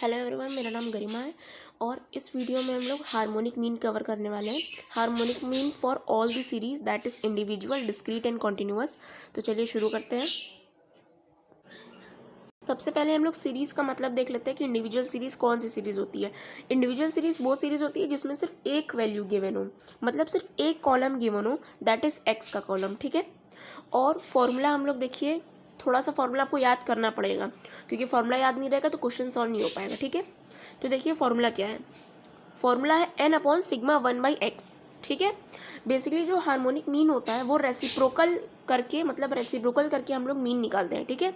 Hello everyone, मेरा नाम गरिमा है और इस वीडियो में हम लोग हार्मोनिक मीन कवर करने वाले हैं। Harmonic mean for all the series that is individual, discrete and continuous. तो चलिए शुरू करते हैं। सबसे पहले हम लोग सीरीज़ का मतलब देख लेते हैं कि इंडिविजुअल सीरीज़ कौन सी सीरीज़ होती है। इंडिविजुअल सीरीज़ वो सीरीज़ होती है जिसमें सिर्फ एक वैल्यू गिवन हो, मतलब सिर्फ एक कॉलम गिवन हो, दैट इज़ एक्स का कॉलम। ठीक है। और फॉर्मूला हम लोग देखिए, थोड़ा सा फॉर्मूला आपको याद करना पड़ेगा, क्योंकि फॉर्मूला याद नहीं रहेगा तो क्वेश्चन सॉल्व नहीं हो पाएगा। ठीक है। तो देखिए फॉर्मूला क्या है। फॉर्मूला है n अपॉन सिग्मा 1/x। ठीक है। बेसिकली जो हार्मोनिक मीन होता है वो रेसिप्रोकल करके, मतलब रेसिप्रोकल करके हम लोग मीन निकालते हैं। ठीक है।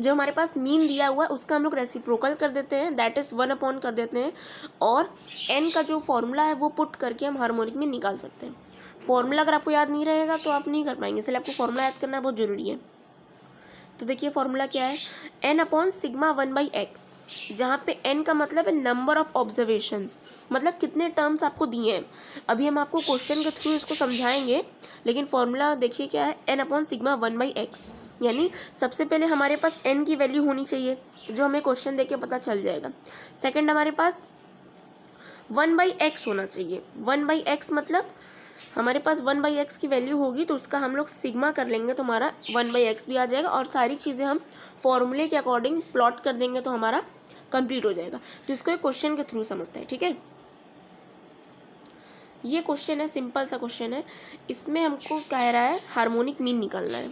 जो हमारे पास मीन दिया हुआ है उसका हम लोग रेसिप्रोकल कर देते हैं, दैट इज़ 1 अपॉन कर देते हैं, और n का जो फॉर्मूला है वो पुट करके हम हार्मोनिक मीन निकाल सकते हैं। फॉर्मूला अगर आपको याद नहीं रहेगा तो आप नहीं कर पाएंगे, इसलिए आपको फॉर्मूला याद करना बहुत ज़रूरी है। तो देखिए फॉर्मूला क्या है, n अपॉन सिग्मा 1/x, जहाँ पे n का मतलब है नंबर ऑफ ऑब्जर्वेशंस, मतलब कितने टर्म्स आपको दिए हैं। अभी हम आपको क्वेश्चन के थ्रू इसको समझाएंगे, लेकिन फॉर्मूला देखिए क्या है, n अपॉन सिग्मा 1/x। यानी सबसे पहले हमारे पास n की वैल्यू होनी चाहिए, जो हमें क्वेश्चन देके पता चल जाएगा। सेकंड हमारे पास 1/x होना चाहिए। 1/x मतलब हमारे पास 1/x की वैल्यू होगी तो उसका हम लोग सिग्मा कर लेंगे तो हमारा 1/x भी आ जाएगा, और सारी चीज़ें हम फॉर्मूले के अकॉर्डिंग प्लॉट कर देंगे तो हमारा कंप्लीट हो जाएगा। तो इसको एक क्वेश्चन के थ्रू समझते हैं। ठीक है। ये क्वेश्चन है, सिंपल सा क्वेश्चन है। इसमें हमको कह रहा है हार्मोनिक मीन निकालना है,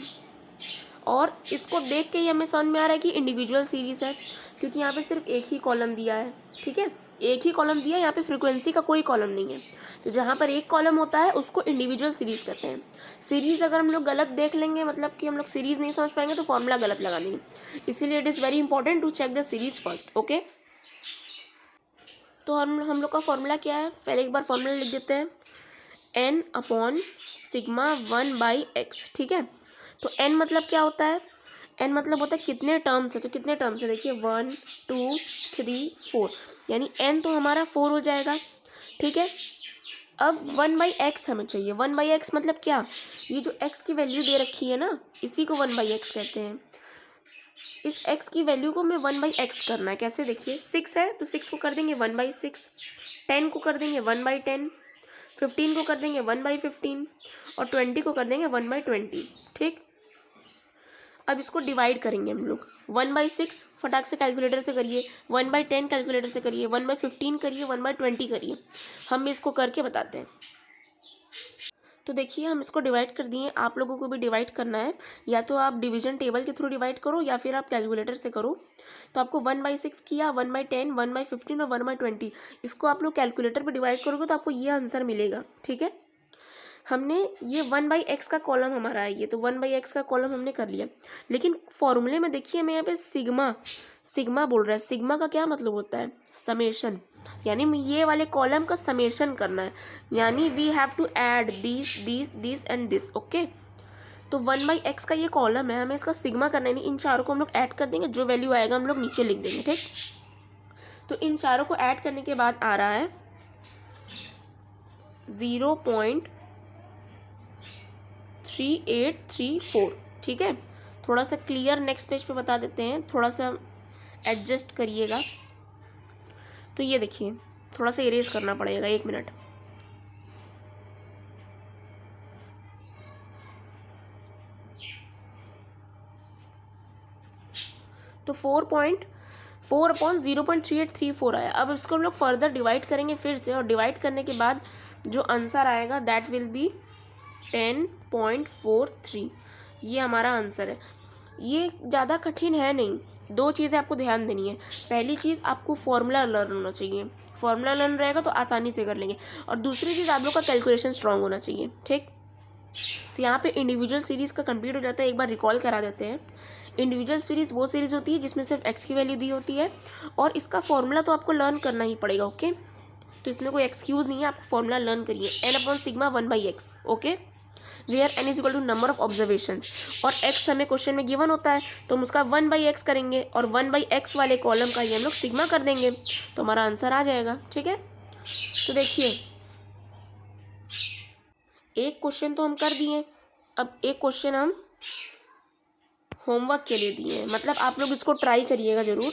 और इसको देख के ही हमें समझ में आ रहा है कि इंडिविजुअल सीरीज है, क्योंकि यहाँ पे सिर्फ एक ही कॉलम दिया है। ठीक है। एक ही कॉलम दिया है, यहाँ पे फ्रीक्वेंसी का कोई कॉलम नहीं है। तो जहाँ पर एक कॉलम होता है उसको इंडिविजुअल सीरीज कहते हैं। सीरीज अगर हम लोग गलत देख लेंगे, मतलब कि हम लोग सीरीज नहीं समझ पाएंगे, तो फॉर्मूला गलत लगा देंगे। इसीलिए it is very important to check the series first. Okay. तो हम लोग का फॉर्मूला क्या है, पहले एक बार फॉर्मूला लिख देते हैं, n अपॉन सिग्मा 1/x। ठीक है। तो n मतलब क्या होता है, n मतलब होता है कितने टर्म्स है। तो कितने टर्म्स है देखिए, 1 2 3 4, यानी n तो हमारा 4 हो जाएगा। ठीक है। अब 1/x हमें चाहिए। 1/x मतलब क्या, ये जो x की वैल्यू दे रखी है ना, इसी को 1/x कहते हैं। इस x की वैल्यू को हमें 1/x करना है। कैसे, देखिए 6 है तो 6 को कर देंगे 1/6, 10 को कर देंगे 1/10, 15 को कर देंगे 1/15, और 20 को कर देंगे 1/20। ठीक। अब इसको डिवाइड करेंगे हम लोग। 1/6 फटाक से कैलकुलेटर से करिए, 1/10 कैलकुलेटर से करिए, 1/15 करिए, 1/20 करिए। हम इसको करके बताते हैं। तो देखिए हम इसको डिवाइड कर दिए, आप लोगों को भी डिवाइड करना है, या तो आप डिवीजन टेबल के थ्रू डिवाइड करो या फिर आप कैलकुलेटर से करो। तो आपको 1/6 किया, 1/10, 1/15 और 1/20, इसको आप लोग कैलकुलेटर पर डिवाइड करोगे तो आपको ये आंसर मिलेगा। ठीक है। हमने ये 1/x का कॉलम हमारा है, ये तो 1/x का कॉलम हमने कर लिया, लेकिन फॉर्मूले में देखिए हमें यहाँ पे सिग्मा सिग्मा बोल रहा है। सिग्मा का क्या मतलब होता है, समेशन, यानी ये वाले कॉलम का समेशन करना है, यानी we have to add this this this and this. Okay. तो 1/x का ये कॉलम है, हमें इसका सिग्मा करना है, नहीं इन चारों को हम लोग ऐड कर देंगे, जो वैल्यू आएगा हम लोग नीचे लिख देंगे। ठीक। तो इन चारों को ऐड करने के बाद आ रहा है 0.3834। ठीक है। थोड़ा सा क्लियर नेक्स्ट पेज पे बता देते हैं, थोड़ा सा एडजस्ट करिएगा। तो ये देखिए, थोड़ा सा इरेज करना पड़ेगा, 1 मिनट। तो 4.4/0.3834 आया। अब इसको हम लोग फर्दर डिवाइड करेंगे फिर से, और डिवाइड करने के बाद जो आंसर आएगा दैट विल बी 10.43। ये हमारा आंसर है। ये ज़्यादा कठिन है नहीं। दो चीज़ें आपको ध्यान देनी है। पहली चीज़, आपको फॉर्मूला लर्न होना चाहिए। फॉर्मूला लर्न रहेगा तो आसानी से कर लेंगे। और दूसरी चीज़, आप लोग का कैलकुलेशन स्ट्रांग होना चाहिए। ठीक। तो यहाँ पे इंडिविजुअल सीरीज़ का कंप्लीट हो जाता है। एक बार रिकॉल करा देते हैं। इंडिविजुअल सीरीज़ वो सीरीज़ होती है जिसमें सिर्फ एक्स की वैल्यू दी होती है, और इसका फॉर्मूला तो आपको लर्न करना ही पड़ेगा। ओके। तो इसमें कोई एक्सक्यूज़ नहीं है, आप फॉर्मूला लर्न करिए। n upon sigma 1/x। Okay. Where n is equal to number of observations, और x हमें क्वेश्चन में गिवन होता है तो हम उसका 1/x करेंगे, और 1/x वाले कॉलम का ही हम लोग सिग्मा कर देंगे तो हमारा आंसर आ जाएगा। ठीक है। तो देखिए एक क्वेश्चन तो हम कर दिए, अब एक क्वेश्चन हम होमवर्क के लिए दिए हैं, मतलब आप लोग इसको ट्राई करिएगा ज़रूर।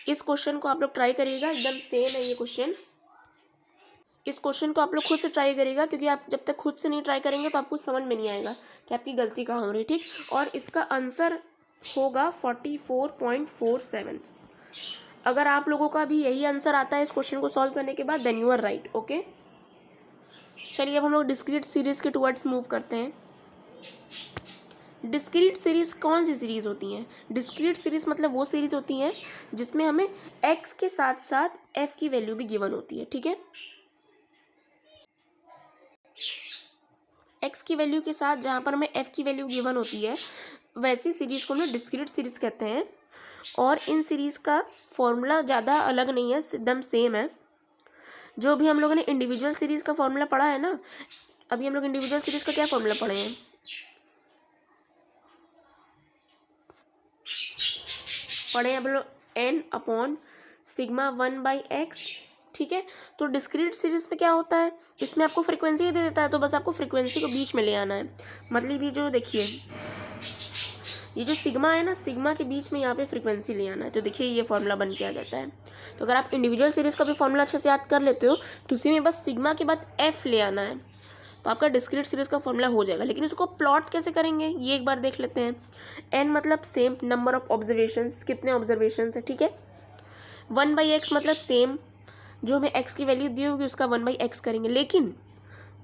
इस क्वेश्चन को आप लोग ट्राई करिएगा, एकदम सेम है ये क्वेश्चन। इस क्वेश्चन को आप लोग खुद से ट्राई करिएगा, क्योंकि आप जब तक खुद से नहीं ट्राई करेंगे तो आपको समझ में नहीं आएगा कि आपकी गलती कहाँ हो रही है, ठीक। और इसका आंसर होगा 44.47। अगर आप लोगों का भी यही आंसर आता है इस क्वेश्चन को सॉल्व करने के बाद, then you are right, okay. चलिए अब हम लोग डिस्क्रीट सीरीज के टुवर्ड्स मूव करते हैं। डिस्क्रीट सीरीज कौन सी सीरीज होती हैं? डिस्क्रीट सीरीज मतलब वो सीरीज होती हैं जिसमें हमें x के साथ साथ f की वैल्यू भी गिवन होती है, ठीक है। x की वैल्यू के साथ जहाँ पर हमें f की वैल्यू गिवन होती है, वैसी सीरीज को हम डिस्क्रीट सीरीज कहते हैं। और इन सीरीज का फॉर्मूला ज़्यादा अलग नहीं है, एकदम सेम है। जो भी हम लोगों ने इंडिविजुअल सीरीज का फॉर्मूला पढ़ा है ना, अभी हम लोग इंडिविजुअल सीरीज का क्या फॉर्मूला पढ़े हैं? पढ़े हैं हम लोग n/σ1/x, ठीक है। तो डिस्क्रीट सीरीज में क्या होता है, इसमें आपको फ्रीक्वेंसी दे देता है, तो बस आपको फ्रीक्वेंसी को बीच में ले आना है। मतलब ये जो देखिए, ये जो सिग्मा है ना, सिग्मा के बीच में यहाँ पे फ्रीक्वेंसी ले आना है, तो देखिए ये फॉर्मूला बन के आ जाता है। तो अगर आप इंडिविजुअल सीरीज का भी फॉर्मूला अच्छे से याद कर लेते हो तो उसी में बस सिग्मा के बाद f ले आना है, तो आपका डिस्क्रीट सीरीज का फॉर्मूला हो जाएगा। लेकिन इसको प्लॉट कैसे करेंगे ये एक बार देख लेते हैं। n मतलब सेम नंबर ऑफ ऑब्जर्वेशंस, कितने ऑब्जर्वेशंस है, ठीक है। 1/x मतलब सेम, जो हमें x की वैल्यू दी होगी उसका 1/x करेंगे। लेकिन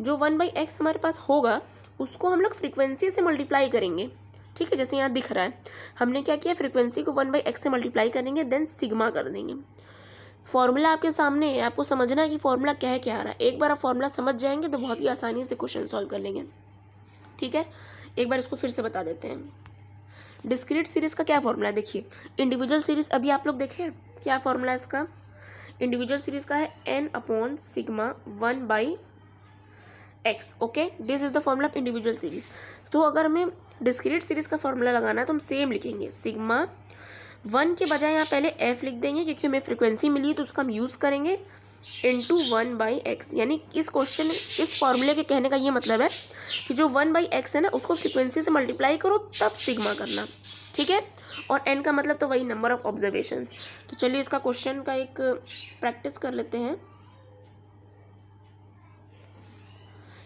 जो 1/x हमारे पास होगा उसको हम लोग फ्रीक्वेंसी से मल्टीप्लाई करेंगे, ठीक है। जैसे यहाँ दिख रहा है, हमने क्या किया, फ्रीक्वेंसी को 1/x से मल्टीप्लाई करेंगे, देन सिग्मा कर देंगे। फॉर्मूला आपके सामने है, आपको समझना है कि फॉर्मूला क्या है, क्या आ रहा है। एक बार आप फॉर्मूला समझ जाएंगे तो बहुत ही आसानी से क्वेश्चन सॉल्व कर लेंगे, ठीक है। एक बार इसको फिर से बता देते हैं। डिस्क्रीट सीरीज का क्या फॉर्मूला है, देखिए। इंडिविजुअल सीरीज अभी आप लोग देखें क्या फॉर्मूला है इसका। इंडिविजुअल सीरीज का है n/σ1/x, okay. This is the formula of individual series. तो अगर हमें डिस्क्रीट सीरीज का फॉर्मूला लगाना है तो हम सेम लिखेंगे, सिग्मा 1 के बजाय यहाँ पहले f लिख देंगे, क्योंकि हमें फ्रीक्वेंसी मिली है तो उसका हम यूज़ करेंगे, इंटू 1/x। यानी इस क्वेश्चन, इस फॉर्मूले के कहने का ये मतलब है कि जो 1/x है ना, उसको फ्रीक्वेंसी से मल्टीप्लाई करो तब सिग्मा करना, ठीक है। और n का मतलब तो वही नंबर ऑफ ऑब्जर्वेशंस। तो चलिए इसका क्वेश्चन का एक प्रैक्टिस कर लेते हैं।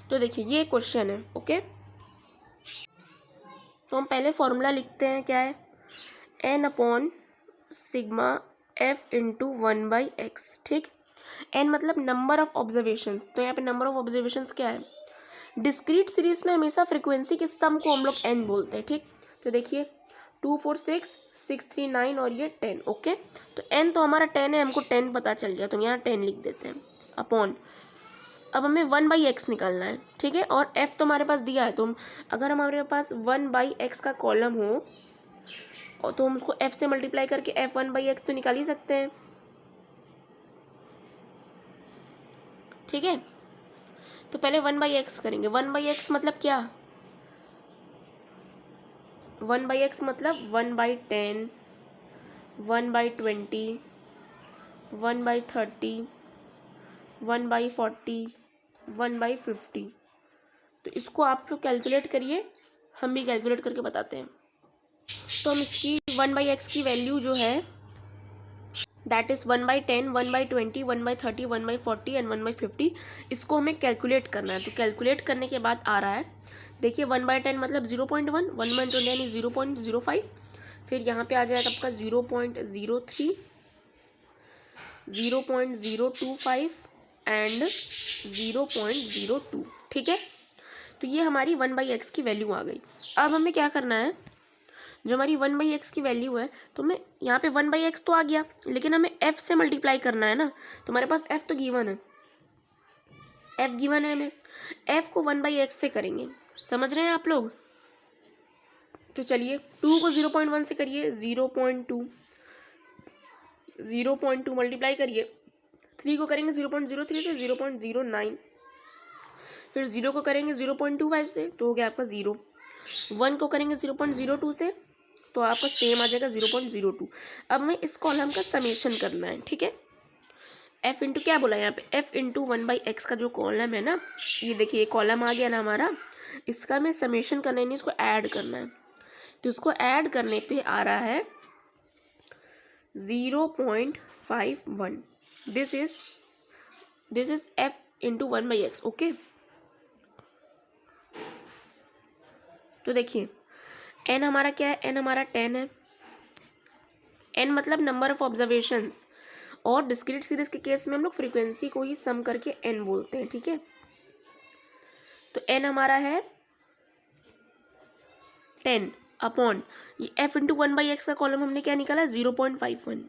तो देखिए ये क्वेश्चन है, ओके। तो हम पहले फॉर्मूला लिखते हैं, क्या है, n/σf इंटू 1/x, ठीक। n मतलब नंबर ऑफ ऑब्जर्वेशंस, तो यहाँ पे नंबर ऑफ ऑब्जर्वेशंस क्या है, डिस्क्रीट सीरीज में हमेशा फ्रीक्वेंसी के सम को हम लोग n बोलते हैं, ठीक। तो देखिए 2 4 6 6 3 9 और ये 10, ओके। तो n तो हमारा 10 है, हमको 10 पता चल गया, तो यहाँ 10 लिख देते हैं, अपॉन। अब हमें 1/x निकालना है, ठीक है। और f तो हमारे पास दिया है, तो अगर हमारे पास 1/x का कॉलम हो और तो हम उसको f से मल्टीप्लाई करके f 1/x तो निकाल ही सकते हैं, ठीक है। तो पहले 1/x करेंगे। 1/x मतलब क्या, 1/x मतलब 1/10, 1/20, 1/30, 1/40, 1/50। तो इसको आप लोग कैलकुलेट करिए, हम भी कैलकुलेट करके बताते हैं। तो हम इसकी 1/x की वैल्यू जो है दैट इज़ 1/10, 1/20, 1/30, 1/40 एंड 1/50, इसको हमें कैलकुलेट करना है। तो कैलकुलेट करने के बाद आ रहा है, देखिए 1/10 मतलब 0.1, 1/10 यानी 0.05, फिर यहाँ पे आ जाएगा आपका 0.03, 0.025 एंड 0.02, ठीक है। तो ये हमारी 1/x की वैल्यू आ गई। अब हमें क्या करना है, जो हमारी 1/x की वैल्यू है, तो हमें यहाँ पे 1/x तो आ गया, लेकिन हमें f से मल्टीप्लाई करना है ना। तो हमारे पास f तो गिवन है, f गिवन है, हमें f को 1/x से करेंगे, समझ रहे हैं आप लोग। तो चलिए 2 को 0.1 से करिए, 0.2, 0.2 मल्टीप्लाई करिए, 3 को करेंगे 0.03 से 0.09, फिर 0 को करेंगे 0.25 से तो हो गया आपका 0, 1 को करेंगे 0.02 से तो आपका सेम आ जाएगा 0.02। अब हमें इस कॉलम का समेशन करना है, ठीक है। f इंटू क्या बोला यहाँ पे, f इंटू 1/x का जो कॉलम है ना, ये देखिए ये कॉलम आ गया ना हमारा, इसका हमें समेशन करना है, नहीं इसको ऐड करना है। तो इसको ऐड करने पे आ रहा है 0.51. This is f into 1/x. Okay, तो देखिए n हमारा क्या है, n हमारा 10 है। n मतलब नंबर ऑफ ऑब्जर्वेशंस, और डिस्क्रीट सीरीज के केस में हम लोग फ्रीक्वेंसी को ही सम करके n बोलते हैं, ठीक है। तो n हमारा है 10 अपॉन ये f इंटू 1/x का कॉलम हमने क्या निकाला, 0.51।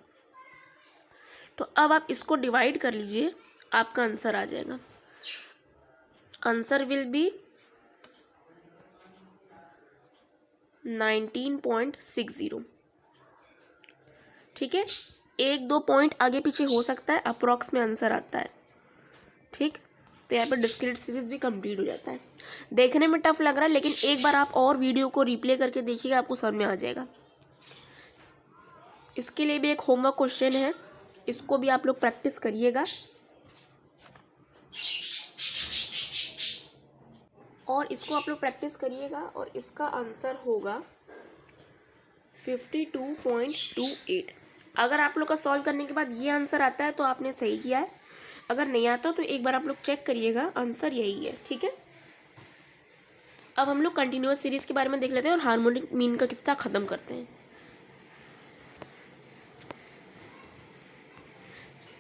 तो अब आप इसको डिवाइड कर लीजिए, आपका आंसर आ जाएगा। आंसर विल बी 19.60, ठीक है। 1-2 पॉइंट आगे पीछे हो सकता है, अप्रॉक्स में आंसर आता है, ठीक। तो यहाँ पर डिस्क्रीट सीरीज भी कंप्लीट हो जाता है। देखने में टफ लग रहा है, लेकिन एक बार आप और वीडियो को रिप्ले करके देखिएगा, आपको समझ में आ जाएगा। इसके लिए भी एक होमवर्क क्वेश्चन है, इसको भी आप लोग प्रैक्टिस करिएगा। और इसको आप लोग प्रैक्टिस करिएगा, और इसका आंसर होगा 52.28। अगर आप लोग का सॉल्व करने के बाद ये आंसर आता है तो आपने सही किया है, अगर नहीं आता तो एक बार आप लोग चेक करिएगा, आंसर यही है, ठीक है। अब हम लोग कंटिन्यूअस सीरीज के बारे में देख लेते हैं और हार्मोनिक मीन का किस्सा खत्म करते हैं।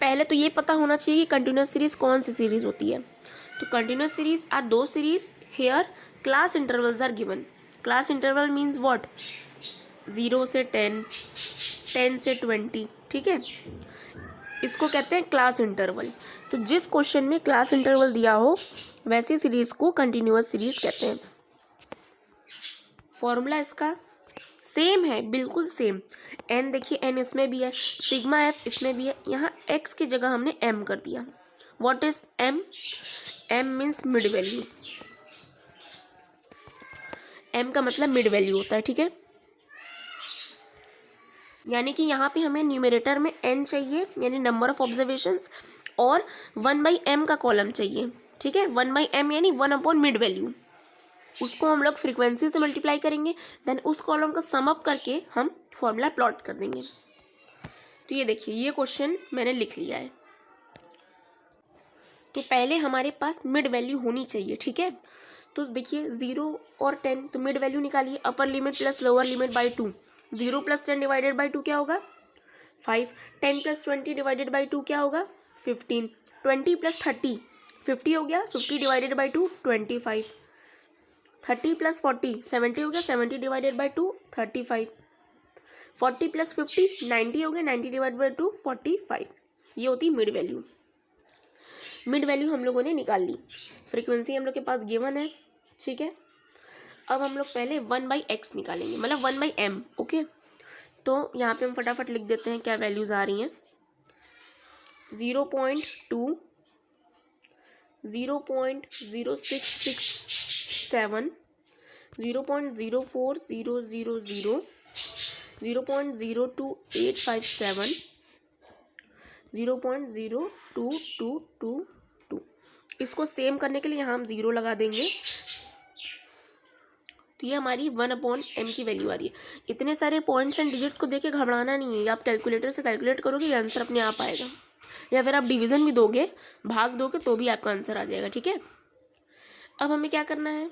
पहले तो ये पता होना चाहिए कि कंटिन्यूअस सीरीज कौन सी सीरीज होती है। तो कंटिन्यूअस सीरीज आर दो series here class intervals are given. Class interval means what, 0 से 10, 10 से 20, ठीक है। इसको कहते हैं क्लास इंटरवल। तो जिस क्वेश्चन में क्लास इंटरवल दिया हो वैसी सीरीज को कंटिन्यूअस सीरीज कहते हैं। फॉर्मूला इसका सेम है, बिल्कुल सेम। एन देखिए, एन इसमें भी है, सिग्मा एफ इसमें भी है। यहाँ एक्स की जगह हमने एम कर दिया। What is M, M means mid value. M का मतलब मिड वैल्यू होता है, ठीक है। यानी कि यहाँ पे हमें न्यूमरेटर में एन चाहिए, यानी नंबर ऑफ ऑब्जर्वेशंस, और 1/m का कॉलम चाहिए, ठीक है। 1/m यानी 1 अपॉन मिड वैल्यू, उसको हम लोग फ्रीक्वेंसी से मल्टीप्लाई करेंगे, देन उस कॉलम का सम अप करके हम फॉर्मूला प्लॉट कर देंगे। तो ये देखिए, ये क्वेश्चन मैंने लिख लिया है। तो पहले हमारे पास मिड वैल्यू होनी चाहिए, ठीक है। तो देखिए 0 और 10, तो मिड वैल्यू निकालिए, upper limit plus lower limit by 2। 0 + 10 divided by 2 क्या होगा, 5। 10 + 20 डिवाइडेड बाई 2 क्या होगा, 15। 20 + 30, 50 हो गया, 50 डिवाइडेड बाई 2 25। 30 + 40 70 हो गया, 70 डिवाइडेड बाई 2 35। 40 + 50 90 हो गया, 90 डिवाइडेड बाई 2 45। ये होती मिड वैल्यू। मिड वैल्यू हम लोगों ने निकाल ली, फ्रीक्वेंसी हम लोग के पास गिवन है, ठीक है। अब हम लोग पहले 1/x निकालेंगे, मतलब 1/m, ओके। तो यहाँ पे हम फटाफट लिख देते हैं क्या वैल्यूज़ आ रही हैं। 0.2, 0.0667, 0.04000, 0.02857, 0.02222। इसको सेम करने के लिए यहाँ हम 0 लगा देंगे। तो ये हमारी 1/m की वैल्यू आ रही है। इतने सारे पॉइंट्स एंड डिजिट को देके घबराना नहीं है, आप कैलकुलेटर से कैलकुलेट करोगे, ये आंसर अपने आप आएगा। या फिर आप डिवीज़न भी दोगे, भाग दोगे, तो भी आपका आंसर आ जाएगा, ठीक है। अब हमें क्या करना है,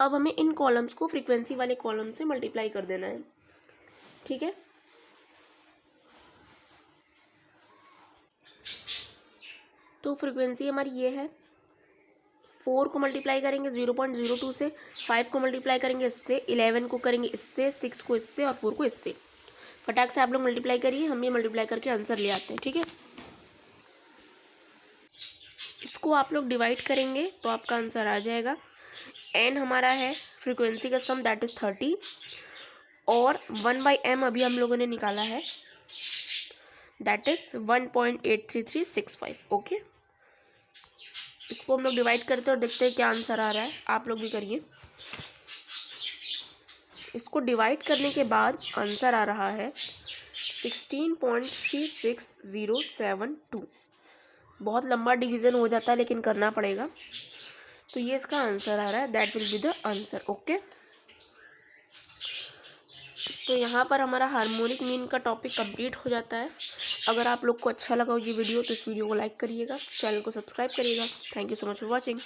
अब हमें इन कॉलम्स को फ्रीक्वेंसी वाले कॉलम से मल्टीप्लाई कर देना है, ठीक है। तो फ्रीक्वेंसी हमारी ये है, 4 को मल्टीप्लाई करेंगे 0.02 से, 5 को मल्टीप्लाई करेंगे इससे, 11 को करेंगे इससे, 6 को इससे, और 4 को इससे। फटाक से आप लोग मल्टीप्लाई करिए, हम ये मल्टीप्लाई करके आंसर ले आते हैं, ठीक है। इसको आप लोग डिवाइड करेंगे तो आपका आंसर आ जाएगा। n हमारा है फ्रीक्वेंसी का सम, दैट इज़ 30, और 1/m अभी हम लोगों ने निकाला है, दैट इज़ 1.83365, ओके। इसको हम लोग डिवाइड करते हैं और देखते हैं क्या आंसर आ रहा है, आप लोग भी करिए। इसको डिवाइड करने के बाद आंसर आ रहा है 16.36072। बहुत लंबा डिवीज़न हो जाता है, लेकिन करना पड़ेगा। तो ये इसका आंसर आ रहा है, that will be the answer, okay. तो यहाँ पर हमारा हार्मोनिक मीन का टॉपिक कंप्लीट हो जाता है। अगर आप लोग को अच्छा लगा हो ये वीडियो तो इस वीडियो को लाइक करिएगा, चैनल को सब्सक्राइब करिएगा। Thank you so much for watching.